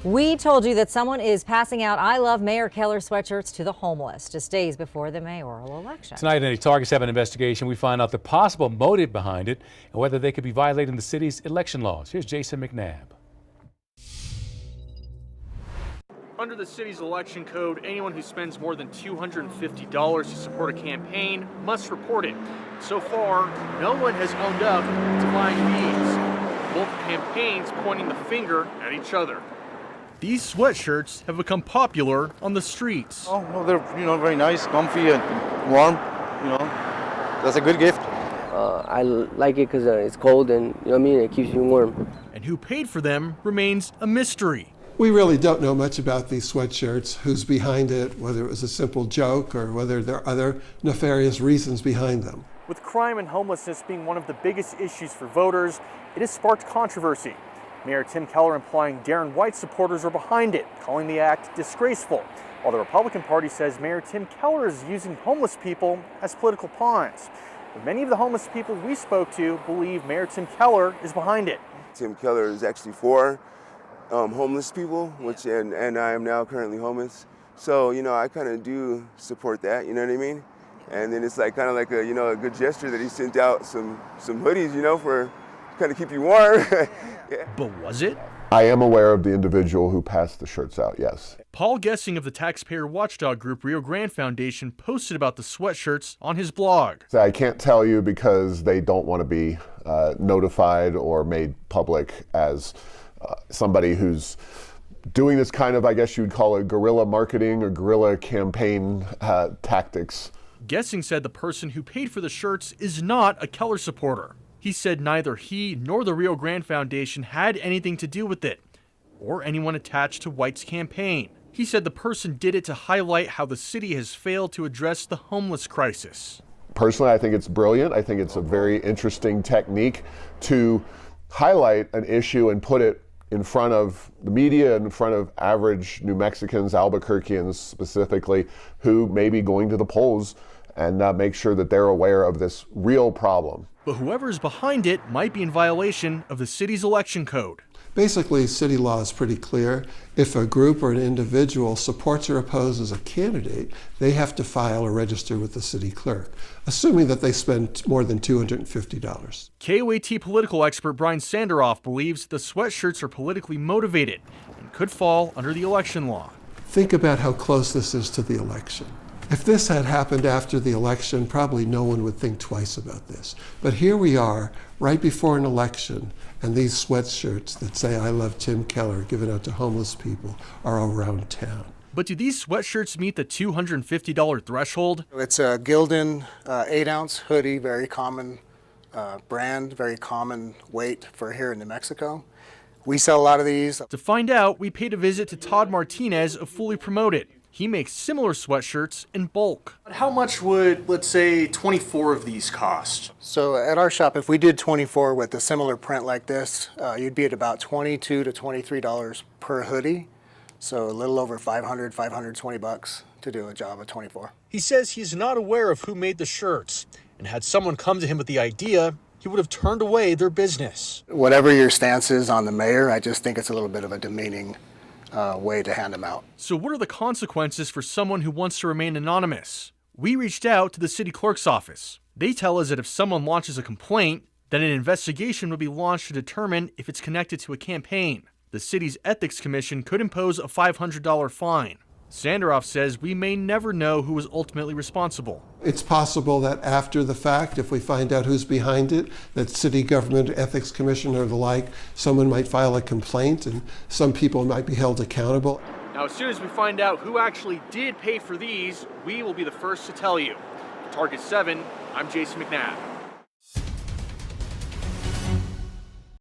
We told you that someone is passing out I Love Mayor Keller sweatshirts to the homeless just days before the mayoral election. Tonight, in a Target 7 investigation, we find out the possible motive behind it and whether they could be violating the city's election laws. Here's Jason McNabb. Under the city's election code, anyone who spends more than $250 to support a campaign must report it. So far, no one has owned up to buying these. Both campaigns pointing the finger at each other. These sweatshirts have become popular on the streets. Oh, no, they're very nice, comfy, and warm. That's a good gift. I like it because it's cold and it keeps you warm. And who paid for them remains a mystery. We really don't know much about these sweatshirts, who's behind it, whether it was a simple joke or whether there are other nefarious reasons behind them. With crime and homelessness being one of the biggest issues for voters, it has sparked controversy. Mayor Tim Keller implying Darren White supporters are behind it, calling the act disgraceful, while the Republican Party says Mayor Tim Keller is using homeless people as political pawns. But many of the homeless people we spoke to believe Mayor Tim Keller is behind it. Tim Keller is actually for homeless people, and I am now currently homeless. So, I kind of do support that, you know what I mean? And then it's like kind of like a good gesture that he sent out some hoodies, for kind of keep you warm. Yeah. But was it? I am aware of the individual who passed the shirts out, yes. Paul Gessing of the taxpayer watchdog group Rio Grande Foundation posted about the sweatshirts on his blog. So I can't tell you because they don't want to be notified or made public as somebody who's doing this kind of, I guess you'd call it guerrilla marketing or guerrilla campaign tactics. Gessing said the person who paid for the shirts is not a Keller supporter. He said neither he nor the Rio Grande Foundation had anything to do with it, or anyone attached to White's campaign. He said the person did it to highlight how the city has failed to address the homeless crisis. Personally, I think it's brilliant. I think it's a very interesting technique to highlight an issue and put it in front of the media, in front of average New Mexicans, Albuquerqueans specifically, who may be going to the polls, and make sure that they're aware of this real problem. But whoever is behind it might be in violation of the city's election code. Basically, city law is pretty clear. If a group or an individual supports or opposes a candidate, they have to file or register with the city clerk, assuming that they spend more than $250. KOAT political expert Brian Sanderoff believes the sweatshirts are politically motivated and could fall under the election law. Think about how close this is to the election. If this had happened after the election, probably no one would think twice about this. But here we are, right before an election, and these sweatshirts that say, "I love Tim Keller," given out to homeless people, are around town. But do these sweatshirts meet the $250 threshold? It's a Gildan 8-ounce hoodie, very common brand, very common weight for here in New Mexico. We sell a lot of these. To find out, we paid a visit to Todd Martinez of Fully Promoted. He makes similar sweatshirts in bulk. How much would, let's say, 24 of these cost? So at our shop, if we did 24 with a similar print like this, you'd be at about $22 to $23 per hoodie. So a little over $520 to do a job of 24. He says he's not aware of who made the shirts, and had someone come to him with the idea, he would have turned away their business. Whatever your stance is on the mayor, I just think it's a little bit of a demeaning way to hand them out. So what are the consequences for someone who wants to remain anonymous? We reached out to the city clerk's office. They tell us that if someone launches a complaint, then an investigation would be launched to determine if it's connected to a campaign. The city's ethics commission could impose a $500 fine. Sanderoff says we may never know who was ultimately responsible. It's possible that after the fact, if we find out who's behind it, that city government ethics commission or the like, someone might file a complaint and some people might be held accountable. Now, as soon as we find out who actually did pay for these, we will be the first to tell you. For Target 7, I'm Jason McNabb.